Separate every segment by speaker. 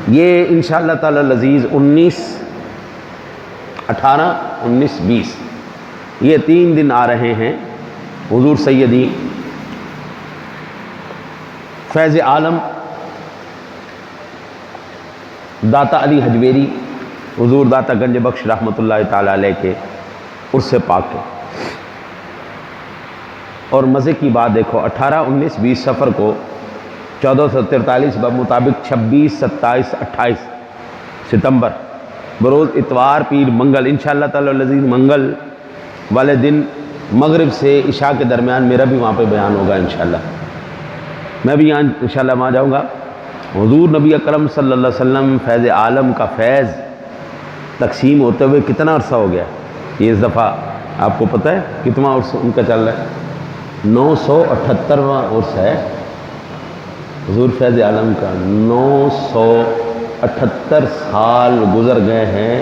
Speaker 1: یہ انشاءاللہ تعالی العزیز 18 19 20 یہ 3 دن آ رہے ہیں حضور سیدی فیض عالم داتا علی حجویری حضور داتا گنج بخش رحمۃ اللہ تعالی علیہ کے عرس پاک کے۔ اور مزے کی بات دیکھو 18 19 20 سفر کو 1443 بمطابق 26 27 28 ستمبر بروز اتوار پیر منگل انشاءاللہ تعالی العزیز منگل والے دن مغرب سے عشاء کے درمیان میرا بھی وہاں پہ بیان ہوگا انشاءاللہ، میں بھی یہاں انشاءاللہ وہاں جاؤں گا۔ حضور نبی اکرم صلی اللہ علیہ وسلم فیض عالم کا فیض تقسیم ہوتے ہوئے کتنا عرصہ ہو گیا؟ یہ اس دفعہ آپ کو پتہ ہے کتنا عرص ان کا چل رہا ہے؟ 978واں عرص ہے حضور فیض عالم کا۔ 978 سال گزر گئے ہیں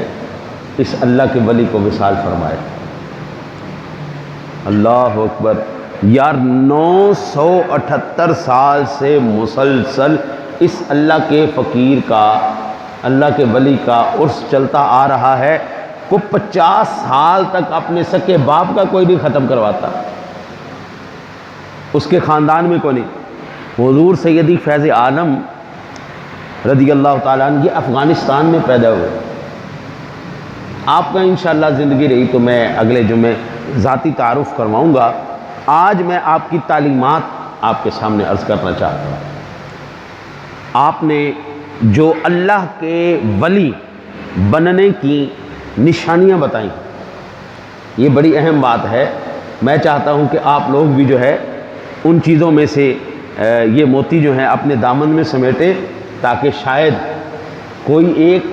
Speaker 1: اس اللہ کے ولی کو وصال فرمائے۔ اللہ اکبر یار، 978 سال سے مسلسل اس اللہ کے فقیر کا، اللہ کے ولی کا عرس چلتا آ رہا ہے۔ کو 50 سال تک اپنے سکے باپ کا کوئی نہیں ختم کرواتا، اس کے خاندان میں کوئی نہیں۔ حضور سیدی فیض عالم رضی اللہ تعالیٰ عنہ یہ افغانستان میں پیدا ہوئے۔ آپ کا انشاءاللہ زندگی رہی تو میں اگلے جمعے ذاتی تعارف کرواؤں گا۔ آج میں آپ کی تعلیمات آپ کے سامنے عرض کرنا چاہتا ہوں۔ آپ نے جو اللہ کے ولی بننے کی نشانیاں بتائیں، یہ بڑی اہم بات ہے۔ میں چاہتا ہوں کہ آپ لوگ بھی جو ہے ان چیزوں میں سے یہ موتی جو ہیں اپنے دامن میں سمیٹے، تاکہ شاید کوئی ایک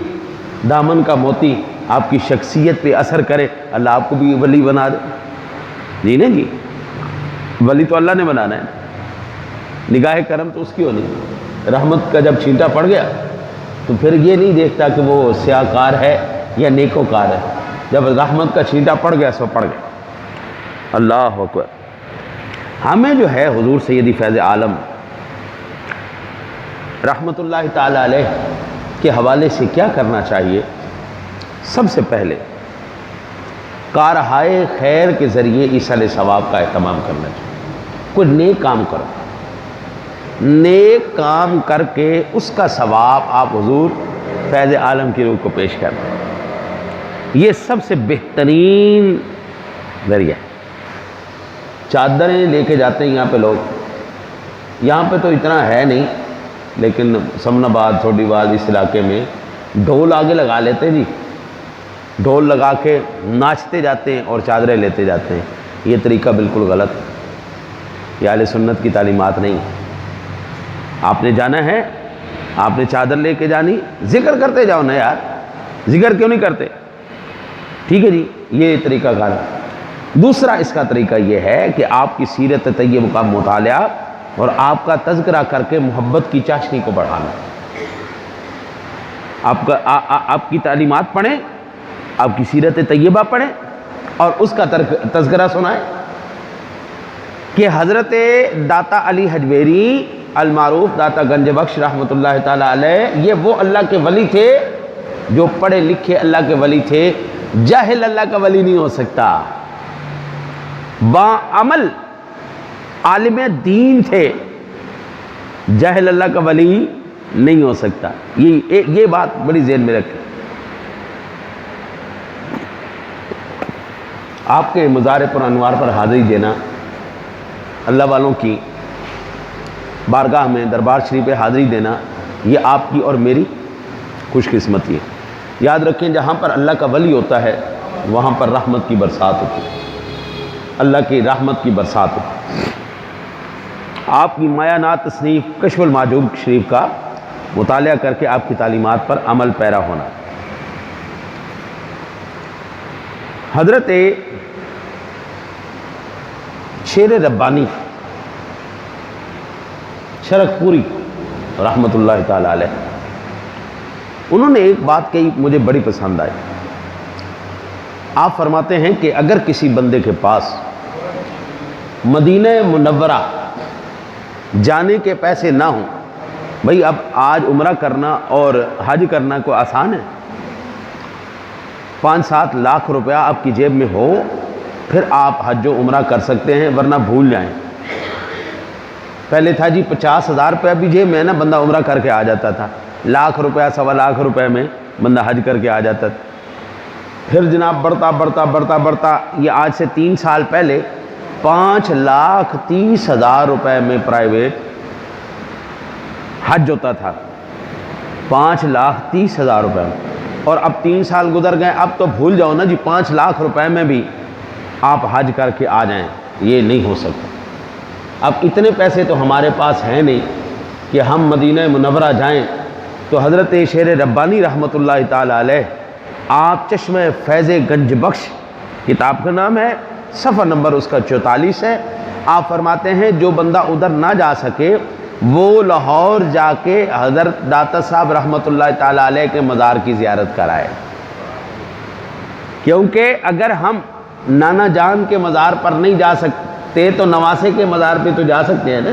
Speaker 1: دامن کا موتی آپ کی شخصیت پہ اثر کرے، اللہ آپ کو بھی ولی بنا دے۔ جی نہیں جی، ولی تو اللہ نے بنانا ہے، نگاہ کرم تو اس کی ہونی ہے۔ رحمت کا جب چھینٹا پڑ گیا تو پھر یہ نہیں دیکھتا کہ وہ سیاہ کار ہے یا نیکو کار ہے، جب رحمت کا چھینٹا پڑ گیا سو پڑ گیا۔ اللہ اکبر۔ ہمیں جو ہے حضور سیدی فیض عالم رحمت اللہ تعالی علیہ کے حوالے سے کیا کرنا چاہیے؟ سب سے پہلے کارہائے خیر کے ذریعے ایصال ثواب کا اہتمام کرنا چاہیے۔ کوئی نیک کام کرو، نیک کام کر کے اس کا ثواب آپ حضور فیض عالم کی روح کو پیش کریں، یہ سب سے بہترین ذریعہ ہے۔ چادریں لے کے جاتے ہیں یہاں پہ لوگ، یہاں پہ تو اتنا ہے نہیں، لیکن سمن آباد چھوٹی بات اس علاقے میں ڈھول آگے لگا لیتے ہیں جی، ڈھول لگا کے ناچتے جاتے ہیں اور چادریں لیتے جاتے ہیں۔ یہ طریقہ بالکل غلط ہے، یہ اہل سنت کی تعلیمات نہیں۔ آپ نے جانا ہے، آپ نے چادر لے کے جانی، ذکر کرتے جاؤ نا یار، ذکر کیوں نہیں کرتے؟ ٹھیک ہے جی، یہ طریقہ کار ہے۔ دوسرا اس کا طریقہ یہ ہے کہ آپ کی سیرت طیبہ کا مطالعہ اور آپ کا تذکرہ کر کے محبت کی چاشنی کو بڑھانا۔ آپ کی تعلیمات پڑھیں، آپ کی سیرت طیبہ پڑھیں اور اس کا تذکرہ سنائیں کہ حضرت داتا علی حجویری المعروف داتا گنج بخش رحمۃ اللہ تعالی علیہ یہ وہ اللہ کے ولی تھے جو پڑھے لکھے اللہ کے ولی تھے، جاہل اللہ کا ولی نہیں ہو سکتا۔ باعمل عالم دین تھے، جاہل اللہ کا ولی نہیں ہو سکتا۔ یہ بات بڑی ذہن میں رکھیں۔ آپ کے مزار پر انوار پر حاضری دینا، اللہ والوں کی بارگاہ میں دربار شریف پہ حاضری دینا، یہ آپ کی اور میری خوش قسمتی ہے۔ یاد رکھیں جہاں پر اللہ کا ولی ہوتا ہے وہاں پر رحمت کی برسات ہوتی ہے، اللہ کی رحمت کی برسات ہوتی ہے۔ آپ کی مایانات تصنیف کشف المحجوب شریف کا مطالعہ کر کے آپ کی تعلیمات پر عمل پیرا ہونا۔ حضرت شیر ربانی شرک پوری رحمت اللہ تعالی علیہ، انہوں نے ایک بات کہی مجھے بڑی پسند آئی۔ آپ فرماتے ہیں کہ اگر کسی بندے کے پاس مدینہ منورہ جانے کے پیسے نہ ہوں بھئی اب آج عمرہ کرنا اور حج کرنا کوئی آسان ہے؟ 5-7 لاکھ روپیہ آپ کی جیب میں ہو پھر آپ حج و عمرہ کر سکتے ہیں، ورنہ بھول جائیں۔ پہلے تھا جی 50,000 روپیہ بھی جیب میں نا بندہ عمرہ کر کے آ جاتا تھا، لاکھ روپیہ 1.25 لاکھ روپے میں بندہ حج کر کے آ جاتا تھا۔ پھر جناب بڑھتا یہ آج سے 3 سال پہلے 5,30,000 روپے میں پرائیویٹ حج ہوتا تھا، 5,30,000 روپے میں، اور اب 3 سال گزر گئے، اب تو بھول جاؤ نا جی 5 لاکھ روپے میں بھی آپ حج کر کے آ جائیں، یہ نہیں ہو سکتا۔ اب اتنے پیسے تو ہمارے پاس ہیں نہیں کہ ہم مدینہ منورہ جائیں، تو حضرت شیر ربانی رحمۃ اللہ تعالی علیہ آپ چشمہ فیض گنج بخش، کتاب کا نام ہے، صفحہ نمبر اس کا 44 ہے، آپ فرماتے ہیں جو بندہ ادھر نہ جا سکے وہ لاہور جا کے حضرت داتا صاحب رحمۃ اللہ تعالی علیہ کے مزار کی زیارت کرائے، کیونکہ اگر ہم نانا جان کے مزار پر نہیں جا سکتے تو نواسے کے مزار پہ تو جا سکتے ہیں نا۔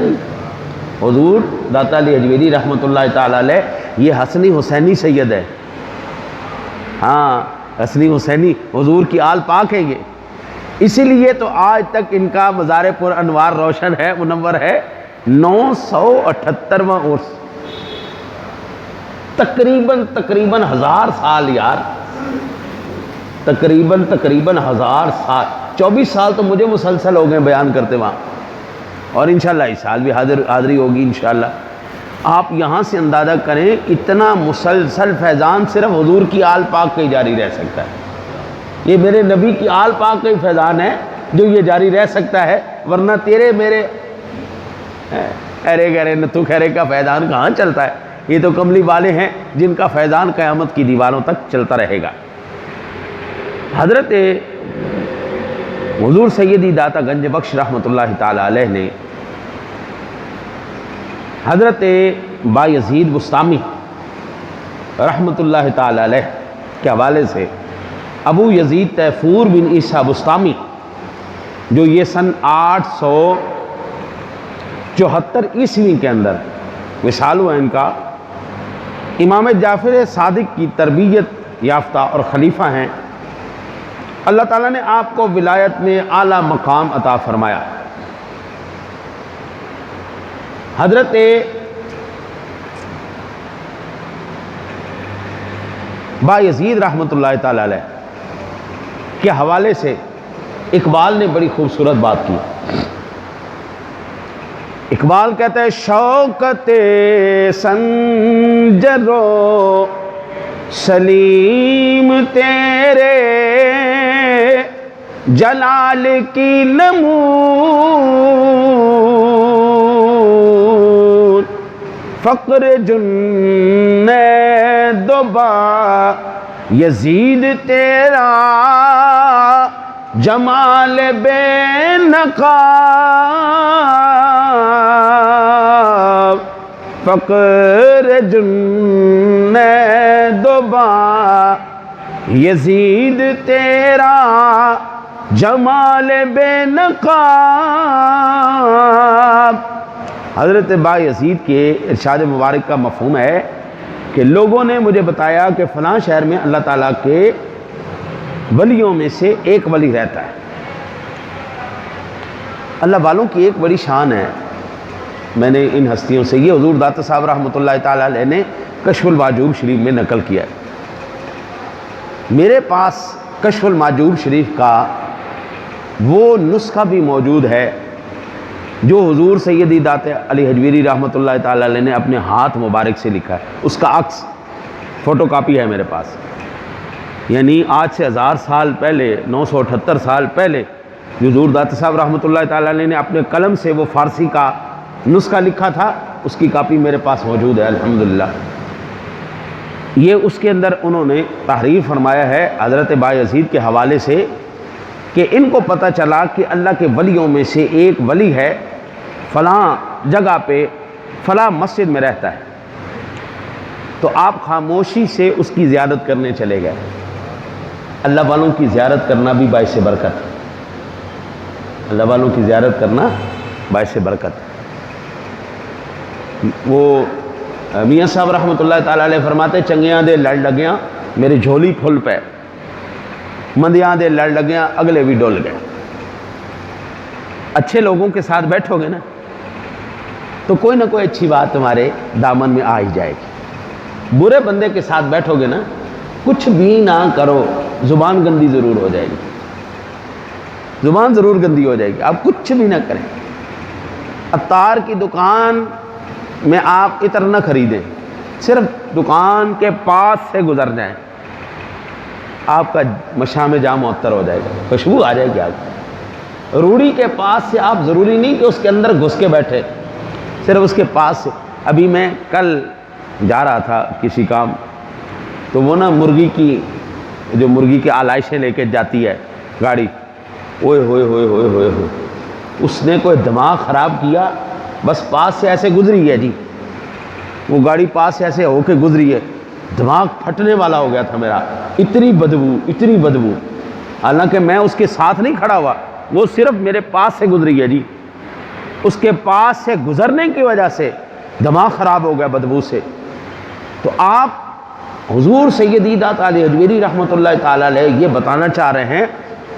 Speaker 1: حضور داتا علی حجویری رحمۃ اللہ تعالی علیہ یہ حسنی حسینی سید ہے، ہاں حسنی حسینی حضور کی آل پاک ہے یہ، اسی لیے تو آج تک ان کا مزار پر انوار روشن ہے، منور ہے۔ 978واں عرس، تقریباً 1000 سال یار، تقریباً 1000 سال، 24 سال تو مجھے مسلسل ہو گئے بیان کرتے وہاں، اور انشاءاللہ اس سال بھی حاضری ہوگی انشاءاللہ۔ آپ یہاں سے اندازہ کریں اتنا مسلسل فیضان صرف حضور کی آل پاک کا ہی جاری رہ سکتا ہے، یہ میرے نبی کی آل پاک کا ہی فیضان ہے جو یہ جاری رہ سکتا ہے، ورنہ تیرے میرے ارے گرے نتو خیرے کا فیضان کہاں چلتا ہے؟ یہ تو کملی والے ہیں جن کا فیضان قیامت کی دیواروں تک چلتا رہے گا۔ حضرت حضور سیدی داتا گنج بخش رحمۃ اللہ تعالی علیہ نے حضرت بایزید بسطامی رحمۃ اللہ تعالی علیہ کے حوالے سے ابو یزید تیفور بن عیسیٰ بسطامی، جو یہ سن 874 عیسوی کے اندر وصال ہوا ان کا، امام جعفر صادق کی تربیت یافتہ اور خلیفہ ہیں، اللہ تعالیٰ نے آپ کو ولایت میں اعلیٰ مقام عطا فرمایا۔ حضرت بایزید رحمۃ اللہ تعالی علیہ کے حوالے سے اقبال نے بڑی خوبصورت بات کی۔ اقبال کہتا ہے شوکت سنجر و سلیم تیرے جلال کی نمود، فقر جنید و با یزید تیرا جمال بے نقاب، فقر جنید و با یزید تیرا جمال بے نقاب۔ حضرت بایزید کے ارشاد مبارک کا مفہوم ہے کہ لوگوں نے مجھے بتایا کہ فلاں شہر میں اللہ تعالیٰ کے ولیوں میں سے ایک ولی رہتا ہے۔ اللہ والوں کی ایک بڑی شان ہے، میں نے ان ہستیوں سے یہ حضور داتا صاحب رحمۃ اللہ تعالیٰ علیہ نے کشف المحجوب شریف میں نقل کیا ہے۔ میرے پاس کشف المحجوب شریف کا وہ نسخہ بھی موجود ہے جو حضور سیدی داتا علی حجویری رحمۃ اللہ تعالیٰ علیہ نے اپنے ہاتھ مبارک سے لکھا ہے، اس کا عکس فوٹو کاپی ہے میرے پاس، یعنی آج سے 1000 سال پہلے، 978 سال پہلے حضور داتا صاحب رحمۃ اللہ تعالیٰ علیہ نے اپنے قلم سے وہ فارسی کا نسخہ لکھا تھا، اس کی کاپی میرے پاس موجود ہے الحمدللہ۔ یہ اس کے اندر انہوں نے تحریر فرمایا ہے حضرت بایزید کے حوالے سے کہ ان کو پتہ چلا کہ اللہ کے ولیوں میں سے ایک ولی ہے، فلاں جگہ پہ فلاں مسجد میں رہتا ہے، تو آپ خاموشی سے اس کی زیارت کرنے چلے گئے۔ اللہ والوں کی زیارت کرنا بھی باعث برکت ہے، اللہ والوں کی زیارت کرنا باعث برکت ہے۔ وہ میاں صاحب رحمۃ اللہ تعالیٰ علیہ فرماتے چنگیاں دے لڑ لگیاں میری جھولی پھل پے، مندیاں دے لڑ لگیاں اگلے بھی ڈول گئے۔ اچھے لوگوں کے ساتھ بیٹھو گے نا تو کوئی نہ کوئی اچھی بات تمہارے دامن میں آ ہی جائے گی۔ برے بندے کے ساتھ بیٹھو گے نا کچھ بھی نہ کرو، زبان گندی ضرور ہو جائے گی، زبان ضرور گندی ہو جائے گی، آپ کچھ بھی نہ کریں۔ عطار کی دکان میں آپ عطر نہ خریدیں، صرف دکان کے پاس سے گزر جائیں، آپ کا مشام جام معطر ہو جائے گا، خوشبو آ جائے گی آپ کو۔ روڑی کے پاس سے آپ ضروری نہیں کہ اس کے اندر گھس کے بیٹھے، صرف اس کے پاس سے۔ ابھی میں کل جا رہا تھا کسی کام، تو وہ نا مرغی کی جو مرغی کی آلائشیں لے کے جاتی ہے گاڑی، اوئے ہوئے ہوئے ہوئے ہوئے ہوئے، اس نے کوئی دماغ خراب کیا، بس پاس سے ایسے گزری ہے جی، وہ گاڑی پاس سے ایسے ہو کے گزری ہے، دماغ پھٹنے والا ہو گیا تھا میرا، اتنی بدبو اتنی بدبو، حالانکہ میں اس کے ساتھ نہیں کھڑا ہوا، وہ صرف میرے پاس سے گزری ہے جی، اس کے پاس سے گزرنے کی وجہ سے دماغ خراب ہو گیا بدبو سے۔ تو آپ حضور سیدی دات علی اجمیری رحمۃ اللہ تعالیٰ علیہ یہ بتانا چاہ رہے ہیں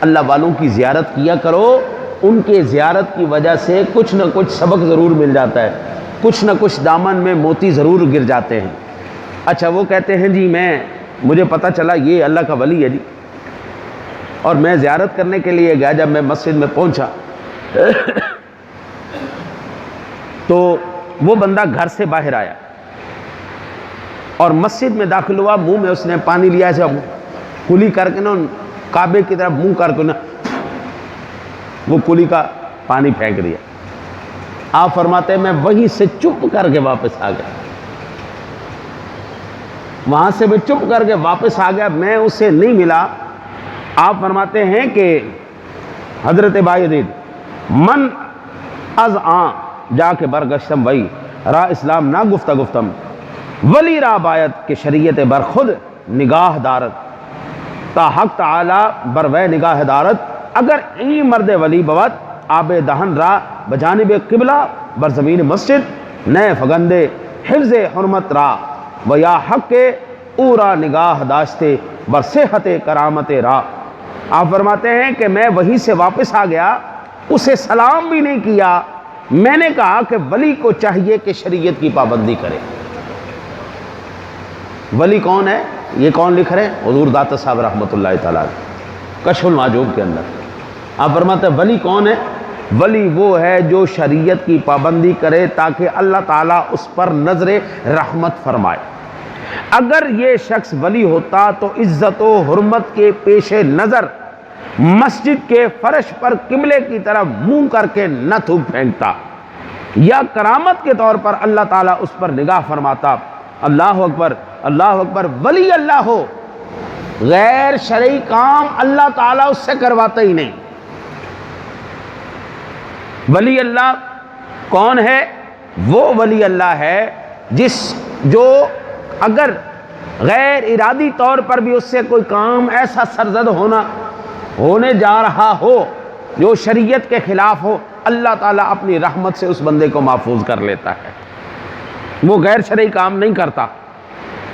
Speaker 1: اللہ والوں کی زیارت کیا کرو، ان کے زیارت کی وجہ سے کچھ نہ کچھ سبق ضرور مل جاتا ہے، کچھ نہ کچھ دامن میں موتی ضرور گر جاتے ہیں۔ اچھا وہ کہتے ہیں جی مجھے پتہ چلا یہ اللہ کا ولی ہے جی، اور میں زیارت کرنے کے لیے گیا، جب میں مسجد میں پہنچا تو وہ بندہ گھر سے باہر آیا اور مسجد میں داخل ہوا، منہ میں اس نے پانی لیا، ایسے کلی کر کے نا کعبے کی طرف منہ کر کے نا وہ کلی کا پانی پھینک دیا۔ آپ فرماتے ہیں میں وہیں سے چپ کر کے واپس آ گیا، وہاں سے میں چپ کر کے واپس آ گیا، میں اسے نہیں ملا۔ آپ فرماتے ہیں کہ حضرت باعزید من از آن جا کے برگشتم وئی را اسلام نہ گفتہ گفتم ولی را باید کہ شریعت بر خود نگاہ دارت تا حق تعالی بر وے نگاہ دارت اگر ای مرد ولی بود آب دہن را بجانب قبلہ بر زمین مسجد نئے فگندے حفظ حرمت را و یا حق کے او را نگاہ داشتے بر صحت کرامت را۔ آپ فرماتے ہیں کہ میں وہیں سے واپس آ گیا، اسے سلام بھی نہیں کیا، میں نے کہا کہ ولی کو چاہیے کہ شریعت کی پابندی کرے۔ ولی کون ہے؟ یہ کون لکھ رہے ہیں؟ حضور داتا صاحب رحمۃ اللہ تعالیٰ کشف المعجوب کے اندر آپ فرماتے ہیں ولی کون ہے؟ ولی وہ ہے جو شریعت کی پابندی کرے تاکہ اللہ تعالیٰ اس پر نظر رحمت فرمائے۔ اگر یہ شخص ولی ہوتا تو عزت و حرمت کے پیش نظر مسجد کے فرش پر قبلے کی طرف منہ کر کے نہ تھوک پھینکتا، یا کرامت کے طور پر اللہ تعالیٰ اس پر نگاہ فرماتا۔ اللہ اکبر اللہ اکبر۔ ولی اللہ ہو، غیر شرعی کام اللہ تعالیٰ اس سے کرواتا ہی نہیں۔ ولی اللہ کون ہے؟ وہ ولی اللہ ہے جو اگر غیر ارادی طور پر بھی اس سے کوئی کام ایسا سرزد ہونے جا رہا ہو جو شریعت کے خلاف ہو، اللہ تعالیٰ اپنی رحمت سے اس بندے کو محفوظ کر لیتا ہے، وہ غیر شرعی کام نہیں کرتا،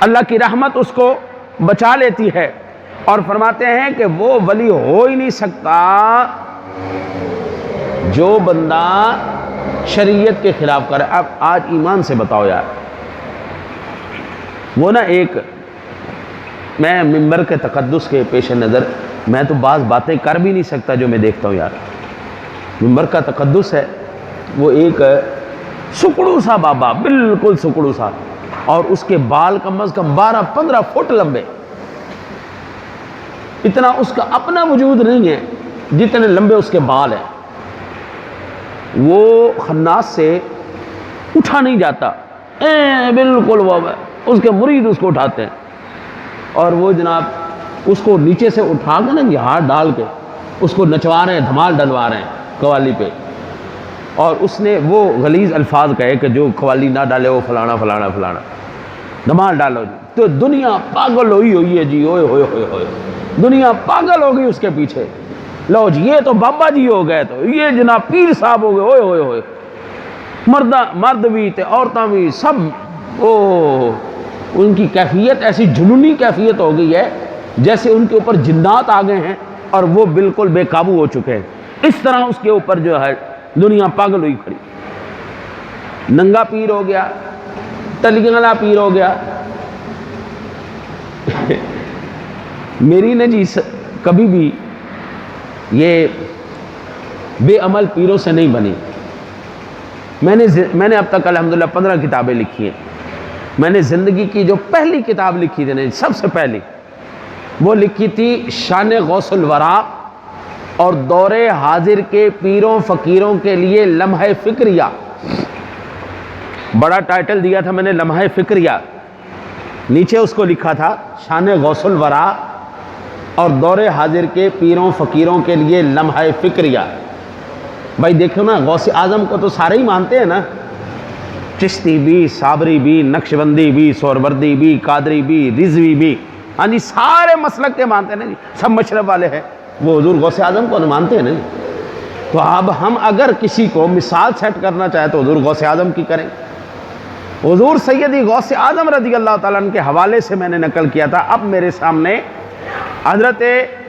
Speaker 1: اللہ کی رحمت اس کو بچا لیتی ہے۔ اور فرماتے ہیں کہ وہ ولی ہو ہی نہیں سکتا جو بندہ شریعت کے خلاف کرے۔ اب آج ایمان سے بتاؤ یار، وہ نا ایک میں ممبر کے تقدس کے پیش نظر میں تو بعض باتیں کر بھی نہیں سکتا جو میں دیکھتا ہوں یار، ممبر کا تقدس ہے، وہ ایک سکڑو سا بابا، بالکل سکڑو سا، اور اس کے بال کم از کم 12-15 فٹ لمبے، اتنا اس کا اپنا وجود نہیں ہے جتنے لمبے اس کے بال ہیں، وہ خناس سے اٹھا نہیں جاتا، بالکل وہ اس کے مرید اس کو اٹھاتے ہیں، اور وہ جناب اس کو نیچے سے اٹھا کے نا یہ ہاتھ ڈال کے اس کو نچوا رہے ہیں، دھمال ڈلوا رہے ہیں قوالی پہ، اور اس نے وہ غلیظ الفاظ کہے کہ جو قوالی نہ ڈالے وہ فلانا فلانا فلانا، دھمال ڈالو جی۔ تو دنیا پاگل ہوئی ہے جی، اوئے ہوئے ہوئے ہوئے، دنیا پاگل ہو گئی اس کے پیچھے، لو جی یہ تو بابا جی ہو گئے، تو یہ جناب پیر صاحب ہو گئے، اوئے ہوئے ہوئے، مرد بھی تے عورتاں بھی سب ان کی کیفیت ایسی جنونی کیفیت ہو گئی ہے جیسے ان کے اوپر جنات آ گئے ہیں اور وہ بالکل بے قابو ہو چکے ہیں۔ اس طرح اس کے اوپر جو ہے دنیا پاگل ہوئی کھڑی، ننگا پیر ہو گیا، تلیاں والا پیر ہو گیا۔ میری نے جی کبھی بھی یہ بے عمل پیروں سے نہیں بنی۔ میں نے اب تک الحمدللہ 15 کتابیں لکھی ہیں۔ میں نے زندگی کی جو پہلی کتاب لکھی تھی نا، سب سے پہلی وہ لکھی تھی شان غوث الورا اور دور حاضر کے پیروں فقیروں کے لیے لمحہ فکریہ۔ بڑا ٹائٹل دیا تھا میں نے لمحہ فکریہ، نیچے اس کو لکھا تھا شان غوث الورا اور دور حاضر کے پیروں فقیروں کے لیے لمحہ فکریہ۔ بھائی دیکھو نا، غوث اعظم کو تو سارے ہی مانتے ہیں نا، چشتی بھی، صابری بھی، نقشبندی بھی، سہروردی بھی، قادری بھی، رضوی بھی، ہاں جی سارے مسلک کے مانتے ہیں نا جی، سب مشرب والے ہیں، وہ حضور غوث اعظم کو مانتے ہیں نا جی۔ تو اب ہم اگر کسی کو مثال سیٹ کرنا چاہیں تو حضور غوث اعظم کی کریں۔ حضور سیدی غوث اعظم رضی اللہ تعالیٰ عنہ کے حوالے سے میں نے نقل کیا تھا۔ اب میرے سامنے حضرت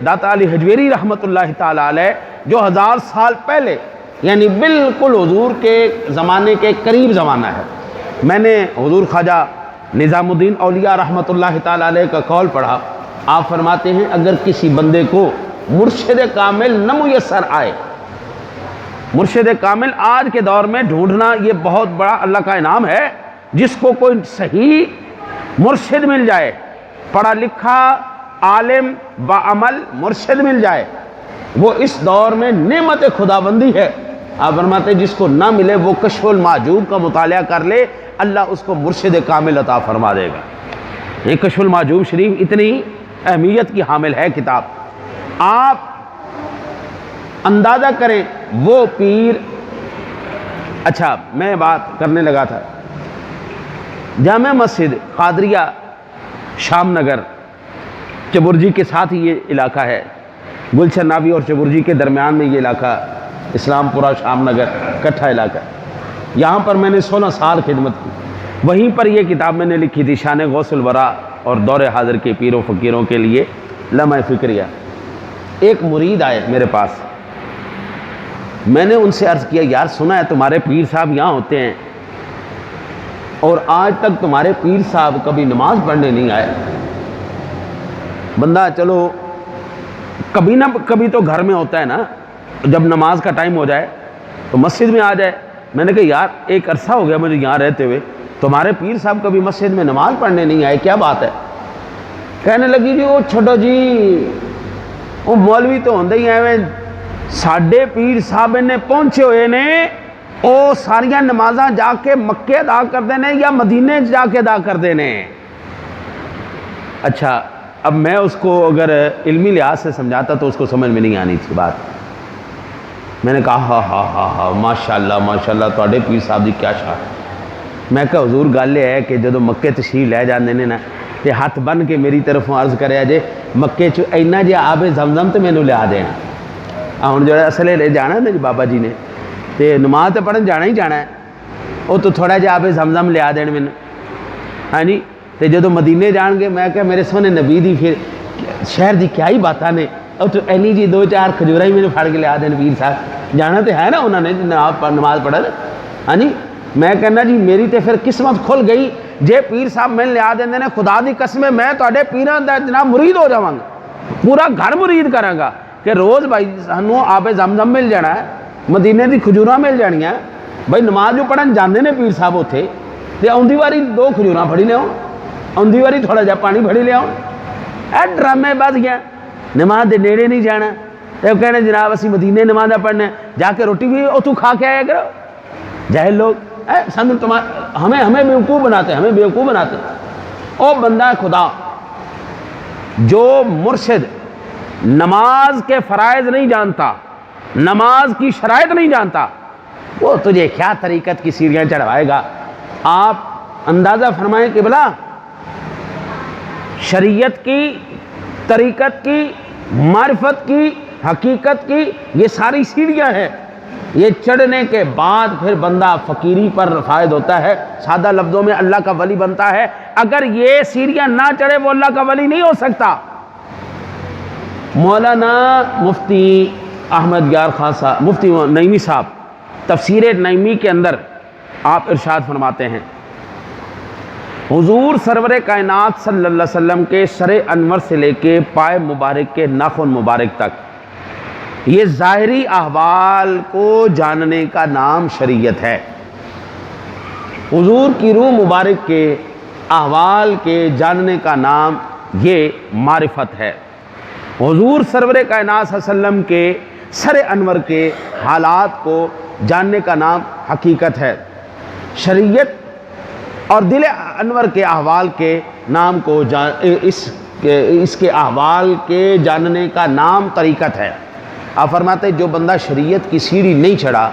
Speaker 1: داتا علی حجویری رحمۃ اللہ تعالیٰ علیہ جو 1000 سال پہلے یعنی بالکل حضور کے زمانے کے قریب زمانہ ہے، میں نے حضور خواجہ نظام الدین اولیاء رحمۃ اللہ تعالیٰ علیہ کا قول پڑھا۔ آپ فرماتے ہیں اگر کسی بندے کو مرشد کامل نہ میسر آئے، مرشد کامل آج کے دور میں ڈھونڈنا یہ بہت بڑا اللہ کا انعام ہے، جس کو کوئی صحیح مرشد مل جائے، پڑھا لکھا عالم بعمل مرشد مل جائے، وہ اس دور میں نعمت خداوندی ہے۔ آپ فرماتے ہیں جس کو نہ ملے وہ کشف المحجوب کا مطالعہ کر لے، اللہ اس کو مرشد کامل عطا فرما دے گا۔ یہ کشف المحجوب شریف اتنی اہمیت کی حامل ہے کتاب۔ آپ اندازہ کریں وہ پیر، اچھا میں بات کرنے لگا تھا جامع مسجد قادریہ شام نگر چبرجی کے ساتھ ہی یہ علاقہ ہے، گلشن نابی اور چبرجی کے درمیان میں یہ علاقہ اسلام پورہ شام نگر کٹھا علاقہ، یہاں پر میں نے 16 سال خدمت کی۔ وہیں پر یہ کتاب میں نے لکھی تھی شان غوث الورا اور دور حاضر کے پیروں فقیروں کے لیے لمحہ فکریہ۔ ایک مرید آئے میرے پاس، میں نے ان سے عرض کیا یار سنا ہے تمہارے پیر صاحب یہاں ہوتے ہیں اور آج تک تمہارے پیر صاحب کبھی نماز پڑھنے نہیں آئے۔ بندہ چلو کبھی نہ کبھی تو گھر میں ہوتا ہے نا، جب نماز کا ٹائم ہو جائے تو مسجد میں آ جائے۔ میں نے کہا یار ایک عرصہ ہو گیا مجھے یہاں رہتے ہوئے، تمہارے پیر صاحب کبھی مسجد میں نماز پڑھنے نہیں آئے، کیا بات ہے؟ کہنے لگی جی وہ چھوٹو جی وہ مولوی تو ہوندے ہی ایویں، ساڈے پیر صاحب نے پہنچے ہوئے نے وہ ساریاں نمازاں جا کے مکے ادا کرتے ہیں یا مدینے جا کے ادا کرتے ہیں۔ اچھا اب میں اس کو اگر علمی لحاظ سے سمجھاتا تو اس کو سمجھ میں نہیں آنی تھی بات۔ میں نے کہا ہاں ماشاء اللہ تواڈے پیر صاحب دی کیا شان ہے۔ میں کہا حضور گل یہ ہے کہ جدو مکے تشریف لے جاندے نے نا تے ہاتھ بن کے میری طرف عرض کریا جے مکے چ اینا جے آب زمزم تے مینوں لیا دینا۔ ہن جو اصل لے جانا نا جی بابا جی نے تے نماز تے پڑھن جانا ہی جانا ہے، وہ تو تھوڑا جہا آب زمزم لیا دین مینوں، ہاں جی۔ تے جدو مدینے جان گے میں کہا میرے سونے نبی دی پھر شہر دی کیا ہی باتاں نے، اور تو اینی جی 2-4 کھجورا ہی مینوں پھڑ کے لیا دین پیر صاحب، جانا تے ہے نا انہوں نے نماز پڑھن، ہاں جی۔ میں کہنا جی میری تے پھر قسمت کھل گئی جے پیر صاحب میں لیا دیندے نے، خدا دی قسم میں تواڈے پیراں دا جناب مرید ہو جاواں گا، پورا گھر مرید کراں گا کہ روز بھائی سانوں آب زمزم مل جانا ہے، مدینے دی کھجوراں مل جانیاں، بھائی نماز جو پڑھن جاندے نے پیر صاحب اوتھے تے اوندی واری 2 کھجوراں پھڑی لیاؤ، اوندی واری تھوڑا جہا پانی پھڑی لیاؤ۔ اے ڈرامے باز گیا نماز دے نیڑے نہیں جانا، تے کہنے جناب اسی مدینے نماز پڑھنا، جا کے روٹی بھی اتوں کھا کے آیا کرو۔ جاہل لوگ ہمیں بیوقوف بناتے ہیں، ہمیں بیوقوف بناتے ہیں۔ او بندہ خدا جو مرشد نماز کے فرائض نہیں جانتا، نماز کی شرائط نہیں جانتا، وہ تجھے کیا طریقت کی سیڑھیاں چڑھوائے گا۔ آپ اندازہ فرمائیں کہ بلا شریعت کی، طریقت کی، معرفت کی، حقیقت کی یہ ساری سیڑھیاں ہیں، یہ چڑھنے کے بعد پھر بندہ فقیری پر فائد ہوتا ہے، سادہ لفظوں میں اللہ کا ولی بنتا ہے۔ اگر یہ سیڑھیاں نہ چڑھے وہ اللہ کا ولی نہیں ہو سکتا۔ مولانا مفتی احمد یار خان صاحب، مفتی نعیمی صاحب، تفسیر نعیمی کے اندر آپ ارشاد فرماتے ہیں، حضور سرور کائنات صلی اللہ علیہ وسلم کے سر انور سے لے کے پائے مبارک کے ناخن مبارک تک یہ ظاہری احوال کو جاننے کا نام شریعت ہے۔ حضور کی روح مبارک کے احوال کے جاننے کا نام یہ معرفت ہے۔ حضور سرور کائنات صلی اللہ علیہ وسلم کے سر انور کے حالات کو جاننے کا نام حقیقت ہے۔ شریعت اور دل انور کے احوال کے نام کو اس کے احوال کے جاننے کا نام طریقت ہے۔ آپ فرماتے جو بندہ شریعت کی سیڑھی نہیں چڑھا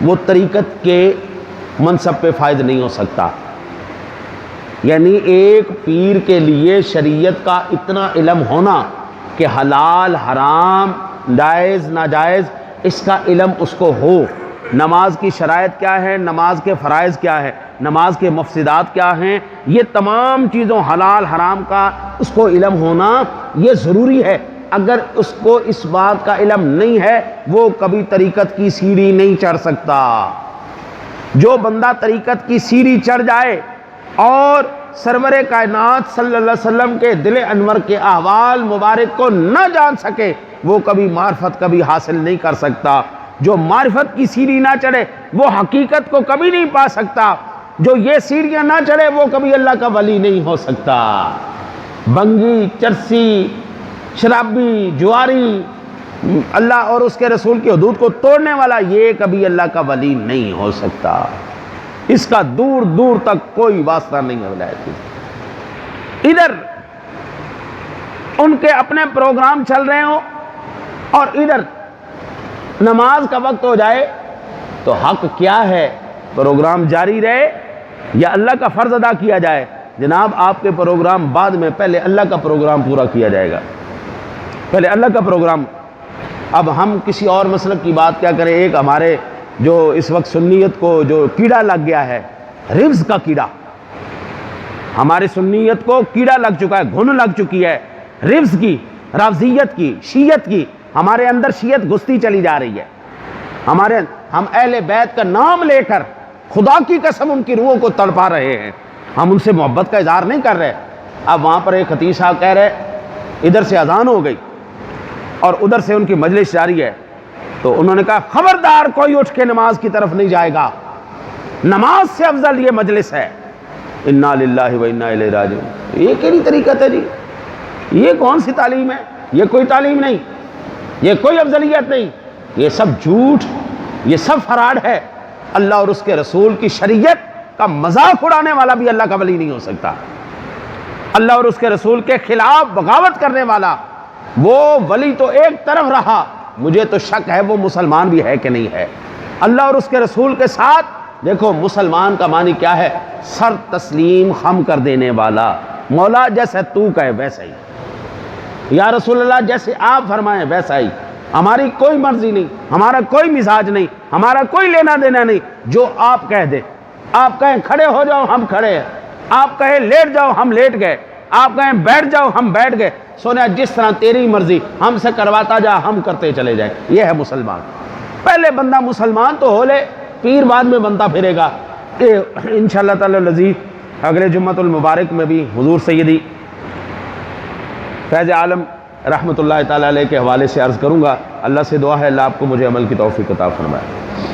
Speaker 1: وہ طریقت کے منصب پہ فائد نہیں ہو سکتا۔ یعنی ایک پیر کے لیے شریعت کا اتنا علم ہونا کہ حلال حرام جائز ناجائز اس کا علم اس کو ہو، نماز کی شرائط کیا ہے، نماز کے فرائض کیا ہے، نماز کے مفسدات کیا ہیں، یہ تمام چیزوں حلال حرام کا اس کو علم ہونا یہ ضروری ہے۔ اگر اس کو اس بات کا علم نہیں ہے وہ کبھی طریقت کی سیڑھی نہیں چڑھ سکتا۔ جو بندہ طریقت کی سیڑھی چڑھ جائے اور سرور کائنات صلی اللہ علیہ وسلم کے دل انور کے احوال مبارک کو نہ جان سکے وہ کبھی معرفت کبھی حاصل نہیں کر سکتا۔ جو معرفت کی سیڑھی نہ چڑھے وہ حقیقت کو کبھی نہیں پا سکتا۔ جو یہ سیڑھیاں نہ چڑھے وہ کبھی اللہ کا ولی نہیں ہو سکتا۔ بنگی، چرسی، شرابی، جواری، اللہ اور اس کے رسول کی حدود کو توڑنے والا یہ کبھی اللہ کا ولی نہیں ہو سکتا۔ اس کا دور دور تک کوئی واسطہ نہیں ہے ولایت کی۔ ادھر ان کے اپنے پروگرام چل رہے ہوں اور ادھر نماز کا وقت ہو جائے تو حق کیا ہے، پروگرام جاری رہے یا اللہ کا فرض ادا کیا جائے؟ جناب آپ کے پروگرام بعد میں، پہلے اللہ کا پروگرام پورا کیا جائے گا، پہلے اللہ کا پروگرام۔ اب ہم کسی اور مسلک کی بات کیا کریں، ایک ہمارے جو اس وقت سنیت کو جو کیڑا لگ گیا ہے، رفض کا کیڑا، ہمارے سنیت کو کیڑا لگ چکا ہے، گھن لگ چکی ہے رفض کی، رافضیت کی، شیعت کی۔ ہمارے اندر شیعت گھستی چلی جا رہی ہے۔ ہم اہل بیت کا نام لے کر خدا کی قسم ان کی روحوں کو تڑپا رہے ہیں، ہم ان سے محبت کا اظہار نہیں کر رہے۔ اب وہاں پر ایک خطیب صاحب کہہ رہے ادھر سے اذان ہو گئی اور ادھر سے ان کی مجلس جاری ہے، تو انہوں نے کہا خبردار کوئی اٹھ کے نماز کی طرف نہیں جائے گا، نماز سے افضل یہ مجلس ہے۔ انا للہ و انا الیہ راجعون۔ یہ کیڑی طریقت ہے جی؟ یہ کون سی تعلیم ہے؟ یہ کوئی تعلیم نہیں، یہ کوئی افضلیت نہیں، یہ سب جھوٹ، یہ سب فراڈ ہے۔ اللہ اور اس کے رسول کی شریعت کا مذاق اڑانے والا بھی اللہ کا ولی نہیں ہو سکتا۔ اللہ اور اس کے رسول کے خلاف بغاوت کرنے والا وہ ولی تو ایک طرف رہا، مجھے تو شک ہے وہ مسلمان بھی ہے کہ نہیں ہے۔ اللہ اور اس کے رسول کے ساتھ دیکھو مسلمان کا معنی کیا ہے؟ سر تسلیم خم کر دینے والا، مولا جیسے تو کہے ویسا ہی، یا رسول اللہ جیسے آپ فرمائیں ویسا ہی، ہماری کوئی مرضی نہیں، ہمارا کوئی مزاج نہیں، ہمارا کوئی لینا دینا نہیں، جو آپ کہہ دیں۔ آپ کہیں کھڑے ہو جاؤ ہم کھڑے ہیں، آپ کہیں لیٹ جاؤ ہم لیٹ گئے، آپ کہیں بیٹھ جاؤ ہم بیٹھ گئے، سونا جس طرح تیری مرضی، ہم سے کرواتا جا ہم کرتے چلے جائیں۔ یہ ہے مسلمان۔ پہلے بندہ مسلمان تو ہو لے، پیر بعد میں بنتا پھرے گا۔ انشاءاللہ تعالی العزیز اگلے جمعۃ المبارک میں بھی حضور سیدی فیض عالم رحمۃ اللہ تعالی علیہ کے حوالے سے عرض کروں گا۔ اللہ سے دعا ہے اللہ آپ کو مجھے عمل کی توفیق عطا فرمائے۔